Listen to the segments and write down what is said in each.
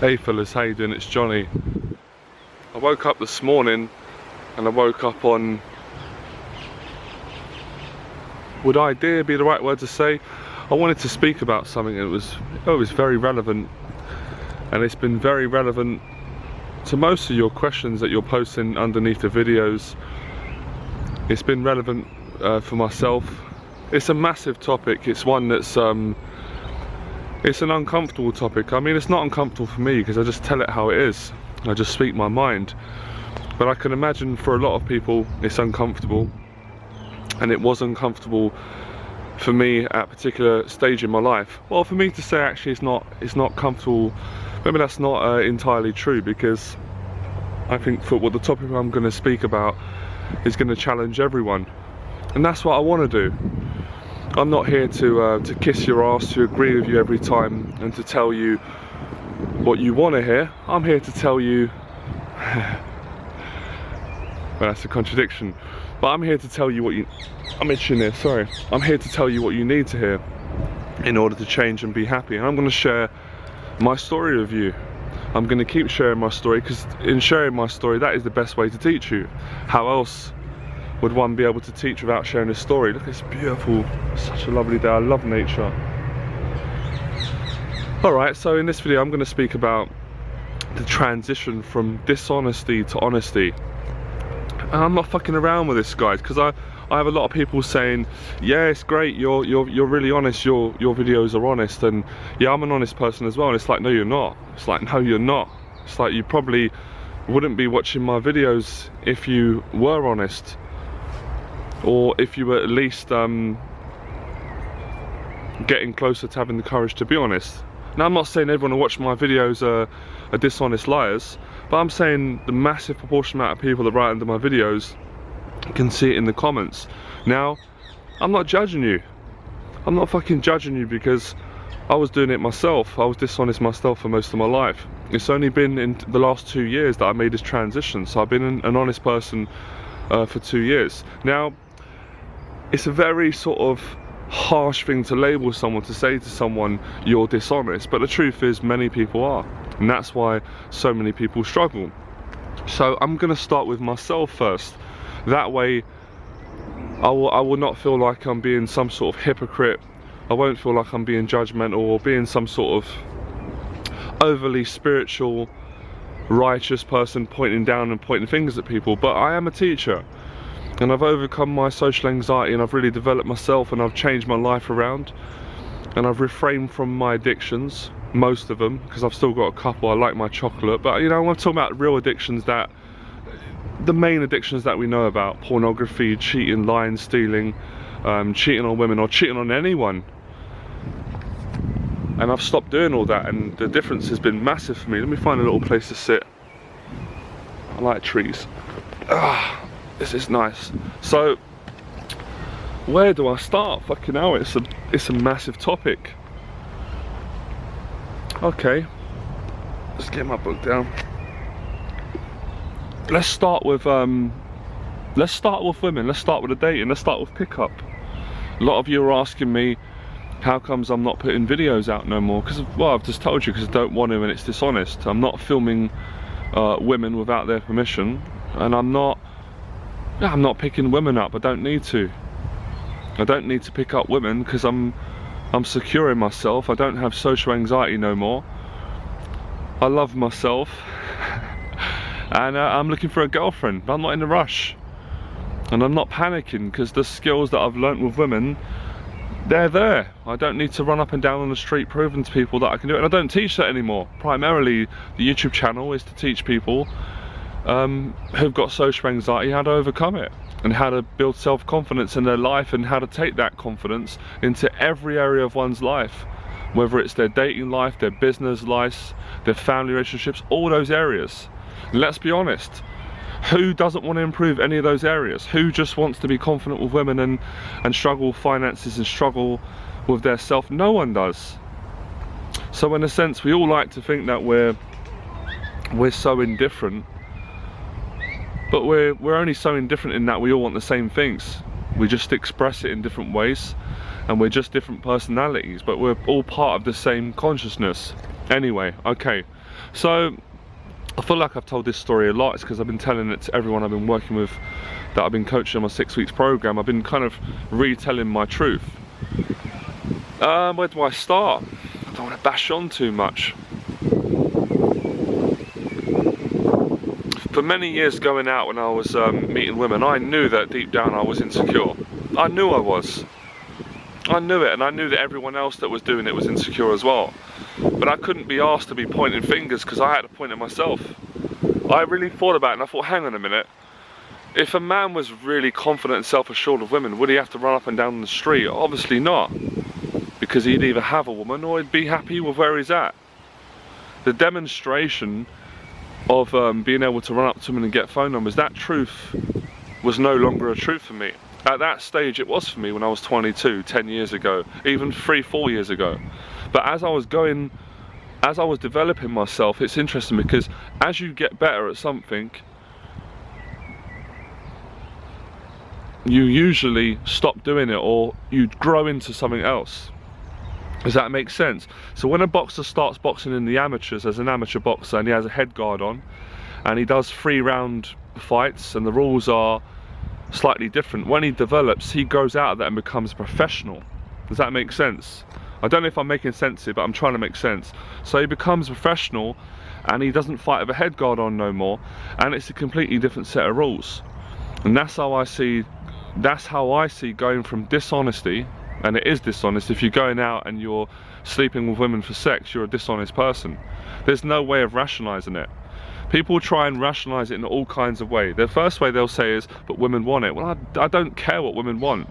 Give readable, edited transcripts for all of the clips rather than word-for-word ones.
Hey fellas, how you doing? It's Johnny. I woke up this morning and I woke up on, would idea be the right word to say? I wanted to speak about something that was very relevant, and it's been very relevant to most of your questions that you're posting underneath the videos. It's been relevant for myself. It's a massive topic. It's one that's it's an uncomfortable topic. I mean, it's not uncomfortable for me because I just tell it how it is. I just speak my mind. But I can imagine for a lot of people it's uncomfortable, and it was uncomfortable for me at a particular stage in my life. Well, for me to say actually it's not comfortable, maybe that's not entirely true, because I think for what the topic I'm going to speak about is going to challenge everyone, and that's what I want to do. I'm not here to kiss your ass, to agree with you every time and to tell you what you want to hear. I'm here to tell you well, that's a contradiction, but I'm here to tell you what you, I'm itching here, sorry. I'm here to tell you what you need to hear in order to change and be happy. And I'm going to share my story with you. I'm going to keep sharing my story, because in sharing my story, that is the best way to teach you. How else would one be able to teach without sharing a story? Look, it's beautiful, such a lovely day. I love nature. Alright, so in this video I'm going to speak about the transition from dishonesty to honesty. And I'm not fucking around with this, guys, because I have a lot of people saying, yeah, it's great, you're really honest, your videos are honest, and yeah, I'm an honest person as well. And it's like, no you're not. It's like, no you're not. It's like, you probably wouldn't be watching my videos if you were honest, or if you were at least getting closer to having the courage to be honest. Now, I'm not saying everyone who watch my videos are dishonest liars, but I'm saying the massive proportion amount of people that write under my videos can see it in the comments. Now, I'm not judging you. I'm not fucking judging you, because I was doing it myself. I was dishonest myself for most of my life. It's only been in the last 2 years that I made this transition. So I've been an honest person for 2 years. Now, it's a very sort of harsh thing to label someone, to say to someone you're dishonest, but the truth is many people are, and that's why so many people struggle. So I'm going to start with myself first. That way I will not feel like I'm being some sort of hypocrite. I won't feel like I'm being judgmental or being some sort of overly spiritual, righteous person pointing down and pointing fingers at people. But I am a teacher, and I've overcome my social anxiety, and I've really developed myself, and I've changed my life around, and I've refrained from my addictions, most of them, because I've still got a couple. I like my chocolate, but you know, I'm talking about real addictions, that the main addictions that we know about: pornography, cheating, lying, stealing, cheating on women, or cheating on anyone. And I've stopped doing all that, and the difference has been massive for me. Let me find a little place to sit. I like trees. This is nice. So, where do I start? Fucking hell, it's a massive topic. Okay, let's get my book down. Let's start with women. Let's start with the dating. Let's start with pickup. A lot of you are asking me, how comes I'm not putting videos out no more? Because, well, I've just told you, because I don't want to, and it's dishonest. I'm not filming women without their permission, and I'm not picking women up. I don't need to. I don't need to pick up women, because I'm secure in myself. I don't have social anxiety no more. I love myself. And I'm looking for a girlfriend, but I'm not in a rush. And I'm not panicking, because the skills that I've learnt with women, they're there. I don't need to run up and down on the street proving to people that I can do it. And I don't teach that anymore. Primarily, the YouTube channel is to teach people who've got social anxiety how to overcome it, and how to build self-confidence in their life, and how to take that confidence into every area of one's life, whether it's their dating life, their business life, their family relationships, all those areas. And let's be honest, who doesn't want to improve any of those areas? Who just wants to be confident with women and struggle with finances and struggle with their self? No one does. So in a sense, we all like to think that we're so indifferent, but we're only so indifferent in that we all want the same things. We just express it in different ways, and we're just different personalities, but we're all part of the same consciousness. Anyway, okay, so I feel like I've told this story a lot. It's because I've been telling it to everyone I've been working with, that I've been coaching on my 6 weeks program. I've been kind of retelling my truth. Where do I start? I don't want to bash on too much. For many years going out when I was meeting women, I knew that deep down I was insecure. I knew I was. I knew it, and I knew that everyone else that was doing it was insecure as well. But I couldn't be asked to be pointing fingers because I had to point at myself. I really thought about it and I thought, hang on a minute. If a man was really confident and self-assured of women, would he have to run up and down the street? Obviously not. Because he'd either have a woman or he'd be happy with where he's at. The demonstration of being able to run up to women and get phone numbers, that truth was no longer a truth for me. At that stage it was for me when I was 22, 10 years ago, even 3-4 years ago. But as I was developing myself, it's interesting because as you get better at something, you usually stop doing it or you grow into something else. Does that make sense? So when a boxer starts boxing in the amateurs as an amateur boxer and he has a head guard on and he does 3-round fights and the rules are slightly different, when he develops, he goes out of that and becomes a professional. Does that make sense? I don't know if I'm making sense here, but I'm trying to make sense. So he becomes a professional and he doesn't fight with a head guard on no more, and it's a completely different set of rules. And that's how I see going from dishonesty, and it is dishonest. If you're going out and you're sleeping with women for sex, you're a dishonest person. There's no way of rationalizing it. People try and rationalize it in all kinds of ways. The first way they'll say is, but women want it. Well, I don't care what women want.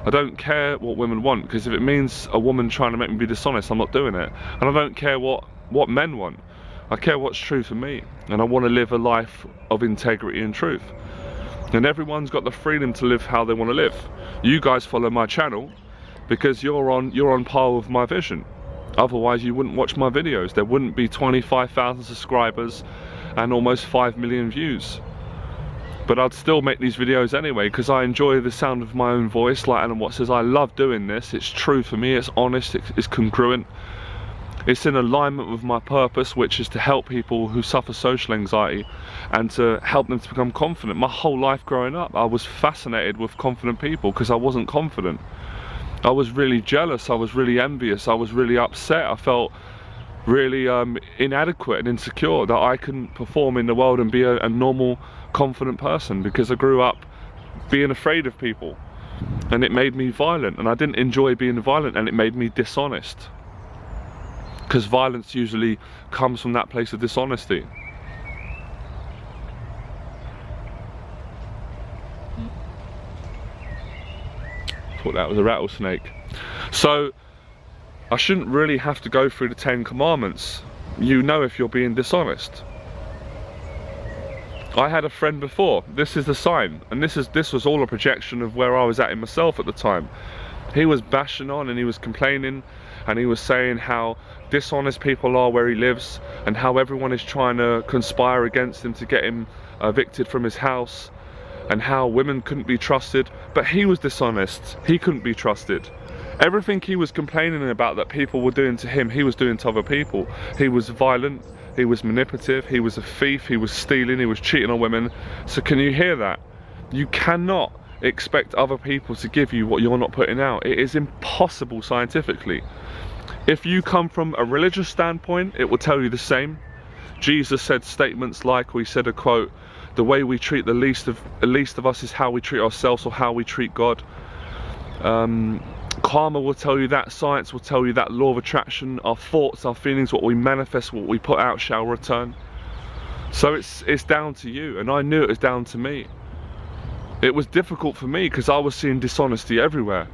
I don't care what women want, because if it means a woman trying to make me be dishonest, I'm not doing it. And I don't care what men want. I care what's true for me, and I want to live a life of integrity and truth. And everyone's got the freedom to live how they want to live. You guys follow my channel because you're on par with my vision. Otherwise you wouldn't watch my videos. There wouldn't be 25,000 subscribers and almost 5 million views. But I'd still make these videos anyway because I enjoy the sound of my own voice. Like Alan Watt says, I love doing this. It's true for me, it's honest, it's congruent. It's in alignment with my purpose, which is to help people who suffer social anxiety and to help them to become confident. My whole life growing up, I was fascinated with confident people because I wasn't confident. I was really jealous, I was really envious, I was really upset, I felt really inadequate and insecure that I couldn't perform in the world and be a normal, confident person, because I grew up being afraid of people and it made me violent, and I didn't enjoy being violent, and it made me dishonest, because violence usually comes from that place of dishonesty. Thought that was a rattlesnake. So I shouldn't really have to go through the 10 commandments. You know if you're being dishonest. I had a friend before, this is the sign, and this was all a projection of where I was at in myself at the time. He was bashing on and he was complaining and he was saying how dishonest people are where he lives and how everyone is trying to conspire against him to get him evicted from his house, and how women couldn't be trusted. But he was dishonest, he couldn't be trusted. Everything he was complaining about that people were doing to him, he was doing to other people. He was violent, he was manipulative, he was a thief, he was stealing, he was cheating on women. So can you hear that? You cannot expect other people to give you what you're not putting out. It is impossible scientifically. If you come from a religious standpoint, it will tell you the same. Jesus said statements like, we said a quote, the way we treat the least of us is how we treat ourselves, or how we treat God. Karma will tell you that, science will tell you that, law of attraction, our thoughts, our feelings, what we manifest, what we put out shall return. So it's down to you, and I knew it was down to me. It was difficult for me because I was seeing dishonesty everywhere.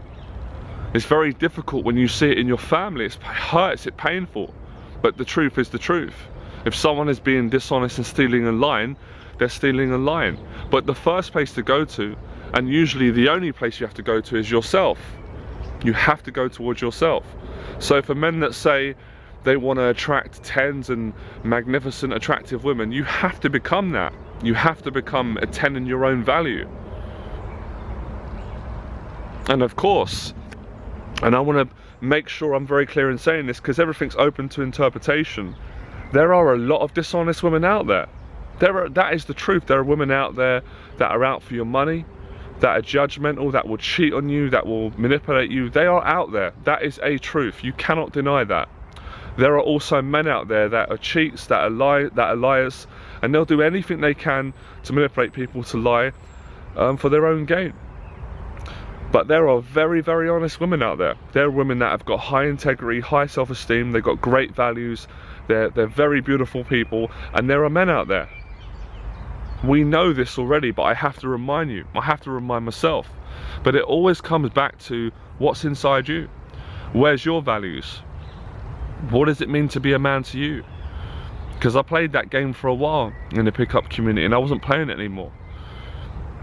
It's very difficult when you see it in your family. It hurts, it's painful, but the truth is the truth. If someone is being dishonest and stealing and lying, they're stealing and lying. But the first place to go to, and usually the only place you have to go to, is yourself. You have to go towards yourself. So for men that say they want to attract tens and magnificent, attractive women, you have to become that. You have to become a 10 in your own value. And of course, and I want to make sure I'm very clear in saying this, because everything's open to interpretation. There are a lot of dishonest women out there. That is the truth. There are women out there that are out for your money, that are judgmental, that will cheat on you, that will manipulate you. They are out there. That is a truth. You cannot deny that. There are also men out there that are cheats, that are liars, and they'll do anything they can to manipulate people to lie for their own gain. But there are very, very honest women out there. There are women that have got high integrity, high self-esteem, they've got great values, they're very beautiful people, and there are men out there. We know this already, but I have to remind you, I have to remind myself. But it always comes back to what's inside you. Where's your values? What does it mean to be a man to you? Because I played that game for a while in the pickup community and I wasn't playing it anymore.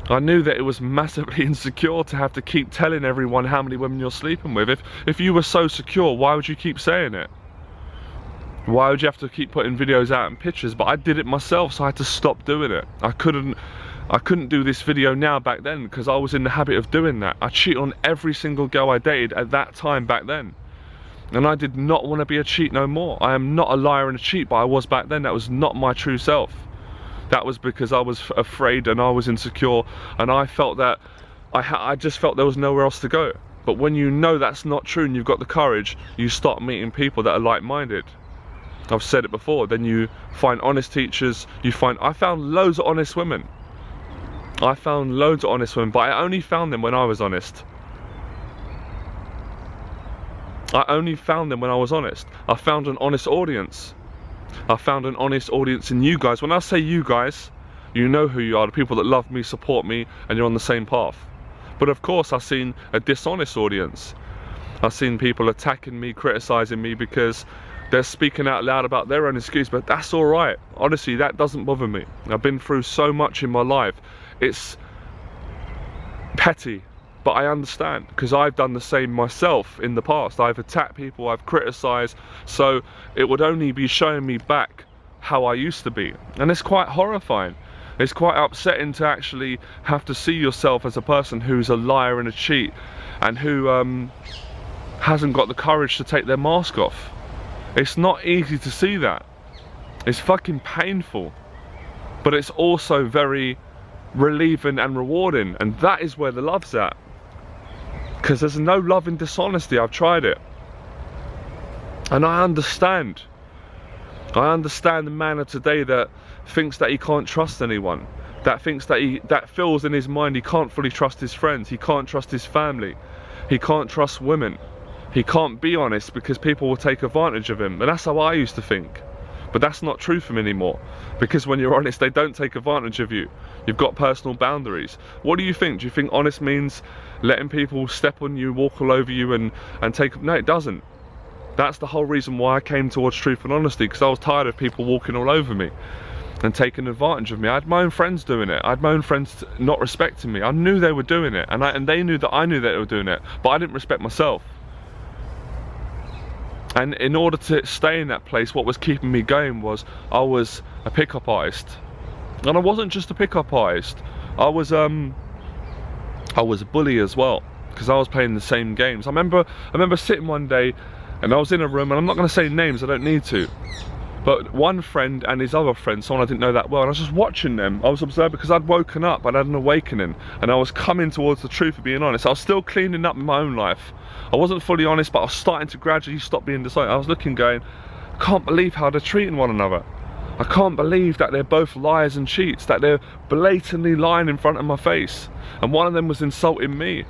I knew that it was massively insecure to have to keep telling everyone how many women you're sleeping with. If you were so secure, why would you keep saying it? Why would you have to keep putting videos out and pictures? But I did it myself, so I had to stop doing it. I couldn't do this video now back then because I was in the habit of doing that. I cheated on every single girl I dated at that time back then. And I did not want to be a cheat no more. I am not a liar and a cheat, but I was back then. That was not my true self. That was because I was afraid and I was insecure, and I felt that I just felt there was nowhere else to go. But when you know that's not true and you've got the courage, you start meeting people that are like-minded. I've said it before. Then you find honest teachers. I found loads of honest women. I found loads of honest women, but I only found them when I was honest. I only found them when I was honest. I found an honest audience. I found an honest audience in you guys. When I say you guys, you know who you are, the people that love me, support me, and you're on the same path. But of course, I've seen a dishonest audience. I've seen people attacking me, criticizing me because they're speaking out loud about their own excuse, but that's all right. Honestly, that doesn't bother me. I've been through so much in my life. It's petty, but I understand because I've done the same myself in the past. I've attacked people, I've criticized, so it would only be showing me back how I used to be. And it's quite horrifying. It's quite upsetting to actually have to see yourself as a person who's a liar and a cheat and who hasn't got the courage to take their mask off. It's not easy to see that. It's fucking painful. But it's also very relieving and rewarding. And that is where the love's at. Because there's no love in dishonesty. I've tried it. And I understand. I understand the man of today that thinks that he can't trust anyone. That thinks that feels in his mind he can't fully trust his friends. He can't trust his family. He can't trust women. He can't be honest because people will take advantage of him. And that's how I used to think. But that's not true for me anymore. Because when you're honest, they don't take advantage of you. You've got personal boundaries. What do you think? Do you think honest means letting people step on you, walk all over you and take... No, it doesn't. That's the whole reason why I came towards truth and honesty, because I was tired of people walking all over me and taking advantage of me. I had my own friends doing it. I had my own friends not respecting me. I knew they were doing it, and they knew that I knew that they were doing it, but I didn't respect myself. And in order to stay in that place, what was keeping me going was I was a pickup artist. And I wasn't just a pickup artist. I was a bully as well, because I was playing the same games. I remember sitting one day and I was in a room, and I'm not going to say names, I don't need to. But one friend and his other friend, someone I didn't know that well, and I was just watching them. I was observing because I'd woken up, I'd had an awakening, and I was coming towards the truth of being honest. I was still cleaning up my own life. I wasn't fully honest, but I was starting to gradually stop being dishonest. I was looking going, I can't believe how they're treating one another. I can't believe that they're both liars and cheats, that they're blatantly lying in front of my face. And one of them was insulting me,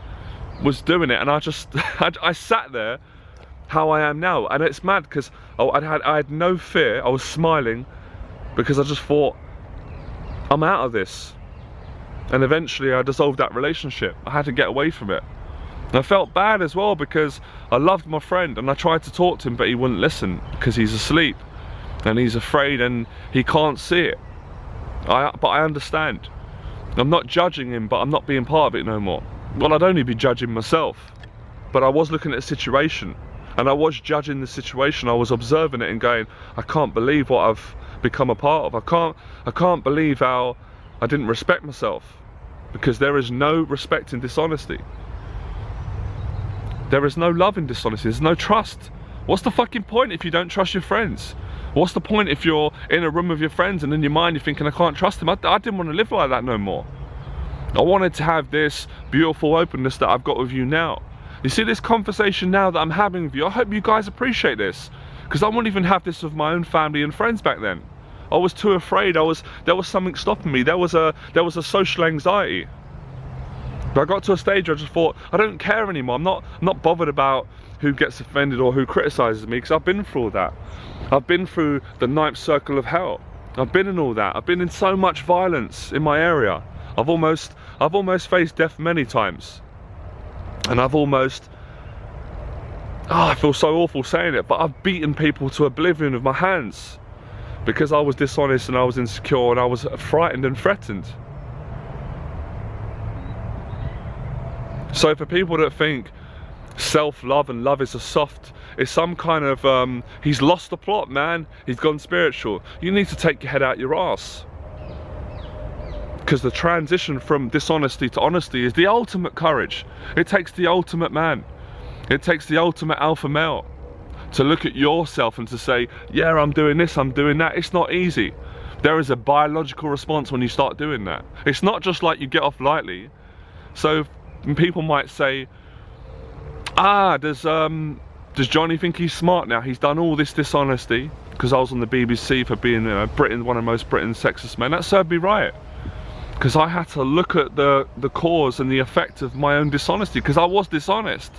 was doing it, and I just, I sat there how I am now. And it's mad because I had no fear. I was smiling because I just thought, I'm out of this. And eventually I dissolved that relationship. I had to get away from it. And I felt bad as well because I loved my friend and I tried to talk to him, but he wouldn't listen because he's asleep and he's afraid and he can't see it. But I understand. I'm not judging him, but I'm not being part of it no more. Well, I'd only be judging myself. But I was looking at the situation. And I was judging the situation. I was observing it and going, I can't believe what I've become a part of. I can't believe how I didn't respect myself, because there is no respect in dishonesty. There is no love in dishonesty. There's no trust. What's the fucking point if you don't trust your friends? What's the point if you're in a room with your friends and in your mind you're thinking, I can't trust them? I didn't want to live like that no more. I wanted to have this beautiful openness that I've got with you now. You see this conversation now that I'm having with you, I hope you guys appreciate this. Because I wouldn't even have this with my own family and friends back then. I was too afraid. There was something stopping me. There was a social anxiety. But I got to a stage where I just thought, I don't care anymore. I'm not bothered about who gets offended or who criticizes me, because I've been through all that. I've been through the 9th circle of hell. I've been in all that. I've been in so much violence in my area. I've almost faced death many times. And I've almost, I feel so awful saying it, but I've beaten people to oblivion with my hands because I was dishonest and I was insecure and I was frightened and threatened. So for people that think self-love and love is is some kind of, he's lost the plot, man, he's gone spiritual, you need to take your head out your ass. Because the transition from dishonesty to honesty is the ultimate courage. It takes the ultimate man. It takes the ultimate alpha male to look at yourself and to say, yeah, I'm doing this, I'm doing that. It's not easy. There is a biological response when you start doing that. It's not just like you get off lightly. So people might say, does Johnny think he's smart now? He's done all this dishonesty because I was on the BBC for being Britain, one of the most Britain's sexist men. That served me right. Because I had to look at the cause and the effect of my own dishonesty, because I was dishonest.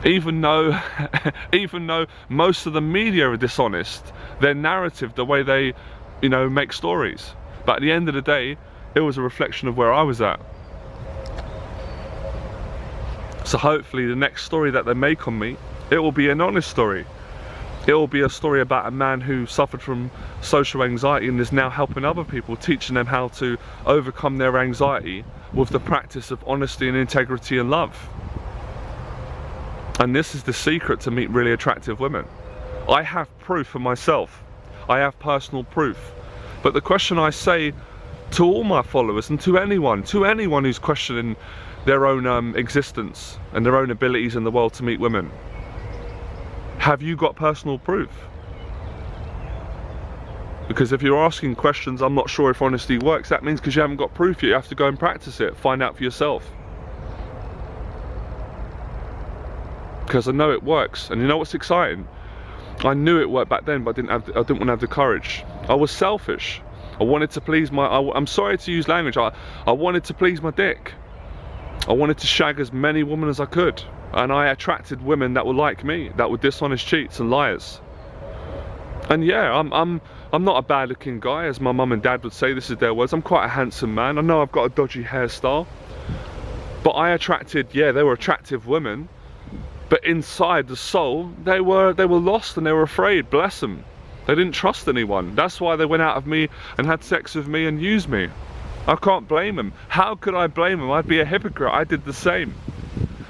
Even though most of the media are dishonest, their narrative, the way they, make stories. But at the end of the day, it was a reflection of where I was at. So hopefully the next story that they make on me, it will be an honest story. It will be a story about a man who suffered from social anxiety and is now helping other people, teaching them how to overcome their anxiety with the practice of honesty and integrity and love. And this is the secret to meet really attractive women. I have proof for myself. I have personal proof. But the question I say to all my followers and to anyone who's questioning their own existence and their own abilities in the world to meet women, have you got personal proof? Because if you're asking questions, I'm not sure if honesty works, that means because you haven't got proof yet. You have to go and practice it, find out for yourself. Because I know it works, and you know what's exciting? I knew it worked back then, but I didn't want to have the courage. I was selfish. I wanted to please I'm sorry to use language, I wanted to please my dick. I wanted to shag as many women as I could. And I attracted women that were like me, that were dishonest cheats and liars. And yeah, I'm not a bad looking guy, as my mum and dad would say, this is their words. I'm quite a handsome man. I know I've got a dodgy hairstyle. But I attracted, yeah, they were attractive women. But inside the soul, they were lost and they were afraid, bless them. They didn't trust anyone. That's why they went out of me and had sex with me and used me. I can't blame them. How could I blame them? I'd be a hypocrite. I did the same.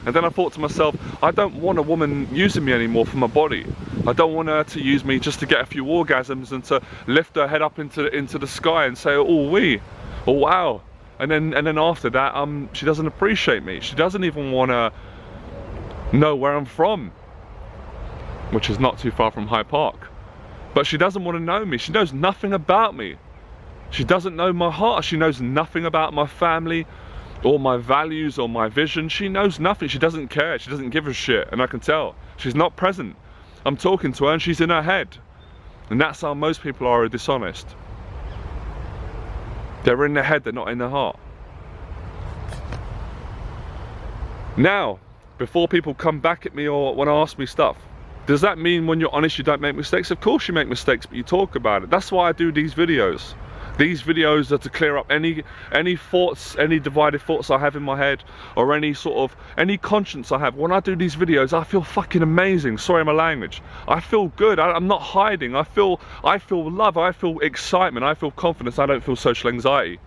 And then I thought to myself, I don't want a woman using me anymore for my body. I don't want her to use me just to get a few orgasms and to lift her head up into the sky and say, oh wee, oh wow. And then after that, she doesn't appreciate me. She doesn't even want to know where I'm from, which is not too far from Hyde Park. But she doesn't want to know me. She knows nothing about me. She doesn't know my heart. She knows nothing about my family or my values or my vision. She knows nothing. She doesn't care. She doesn't give a shit, and I can tell. She's not present. I'm talking to her and she's in her head. And that's how most people are dishonest. They're in their head, they're not in their heart. Now, before people come back at me or want to ask me stuff, does that mean when you're honest you don't make mistakes? Of course you make mistakes, but you talk about it. That's why I do these videos. These videos are to clear up any thoughts, any divided thoughts I have in my head, or any conscience I have. When I do these videos, I feel fucking amazing. Sorry my language. I feel good. I'm not hiding. I feel love. I feel excitement. I feel confidence. I don't feel social anxiety.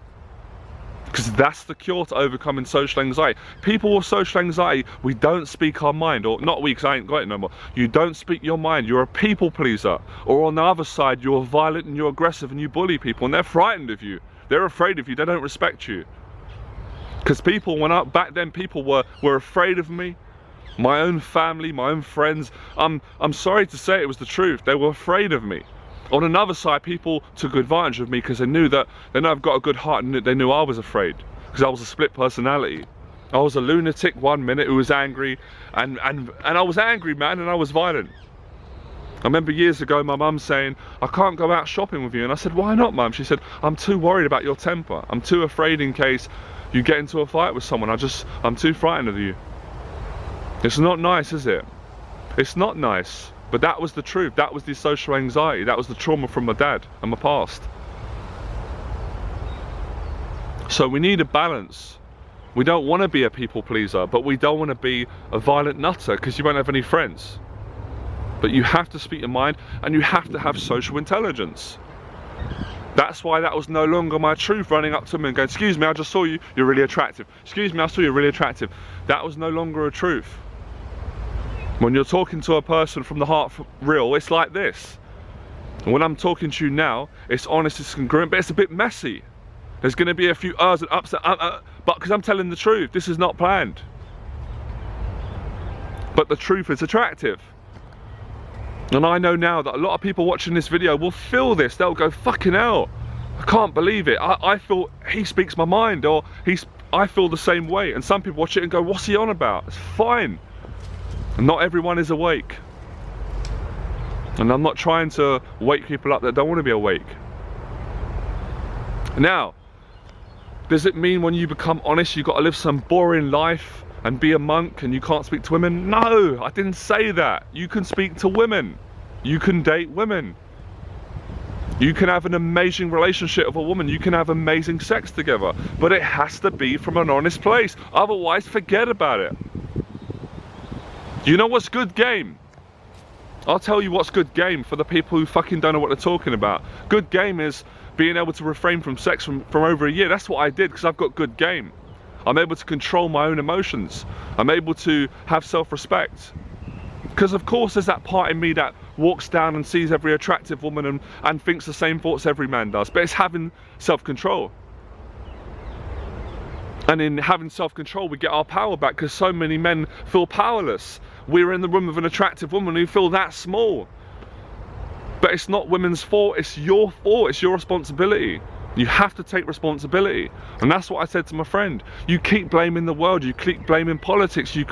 Because that's the cure to overcoming social anxiety. People with social anxiety, we don't speak our mind, or not we, because I ain't got it no more. You don't speak your mind, you're a people pleaser. Or on the other side, you're violent and you're aggressive and you bully people and they're frightened of you. They're afraid of you, they don't respect you. Because people, back then people were afraid of me. My own family, my own friends, I'm sorry to say it was the truth, they were afraid of me. On another side, people took advantage of me because they know I've got a good heart, and they knew I was afraid because I was a split personality. I was a lunatic 1 minute who was angry, and I was angry, man, and I was violent. I remember years ago my mum saying, I can't go out shopping with you, and I said, why not, mum? She said, I'm too worried about your temper. I'm too afraid in case you get into a fight with someone. I'm too frightened of you. It's not nice, is it? It's not nice. But that was the truth. That was the social anxiety. That was the trauma from my dad and my past. So we need a balance. We don't want to be a people pleaser, but we don't want to be a violent nutter because you won't have any friends. But you have to speak your mind, and you have to have social intelligence. That's why that was no longer my truth, running up to him and going, excuse me, I just saw you, you're really attractive. Excuse me, I saw you, really attractive. That was no longer a truth. When you're talking to a person from the heart for real, it's like this. And when I'm talking to you now, it's honest, it's congruent, but it's a bit messy. There's going to be a few and ups, but because I'm telling the truth, this is not planned. But the truth is attractive. And I know now that a lot of people watching this video will feel this. They'll go, fucking hell, I can't believe it. I feel he speaks my mind, or I feel the same way. And some people watch it and go, what's he on about? It's fine. And not everyone is awake. And I'm not trying to wake people up that don't want to be awake. Now, does it mean when you become honest, you've got to live some boring life and be a monk and you can't speak to women? No, I didn't say that. You can speak to women. You can date women. You can have an amazing relationship with a woman. You can have amazing sex together. But it has to be from an honest place. Otherwise, forget about it. You know what's good game? I'll tell you what's good game for the people who fucking don't know what they're talking about. Good game is being able to refrain from sex from over a year. That's what I did because I've got good game. I'm able to control my own emotions. I'm able to have self-respect. Because of course there's that part in me that walks down and sees every attractive woman and thinks the same thoughts every man does. But it's having self-control. And in having self-control, we get our power back because so many men feel powerless. We're in the room with an attractive woman who feel that small. But it's not women's fault, it's your fault, it's your responsibility. You have to take responsibility. And that's what I said to my friend. You keep blaming the world, you keep blaming politics, you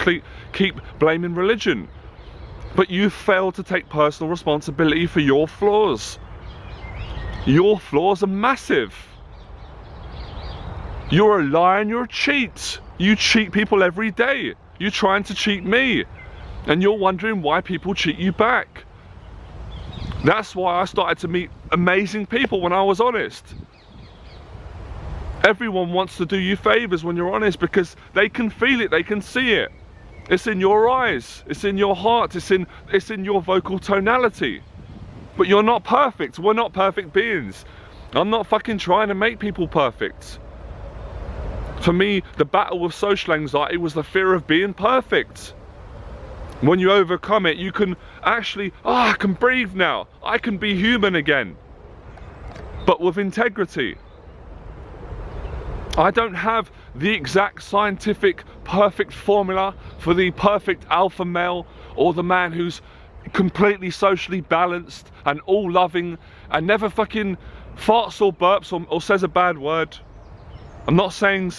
keep blaming religion. But you fail to take personal responsibility for your flaws. Your flaws are massive. You're a liar and you're a cheat. You cheat people every day. You're trying to cheat me. And you're wondering why people cheat you back. That's why I started to meet amazing people when I was honest. Everyone wants to do you favors when you're honest because they can feel it, they can see it. It's in your eyes, it's in your heart, it's in your vocal tonality. But you're not perfect, we're not perfect beings. I'm not fucking trying to make people perfect. For me, the battle with social anxiety was the fear of being perfect. When you overcome it, you can actually, I can breathe now. I can be human again. But with integrity. I don't have the exact scientific perfect formula for the perfect alpha male or the man who's completely socially balanced and all loving and never fucking farts or burps or says a bad word. I'm not saying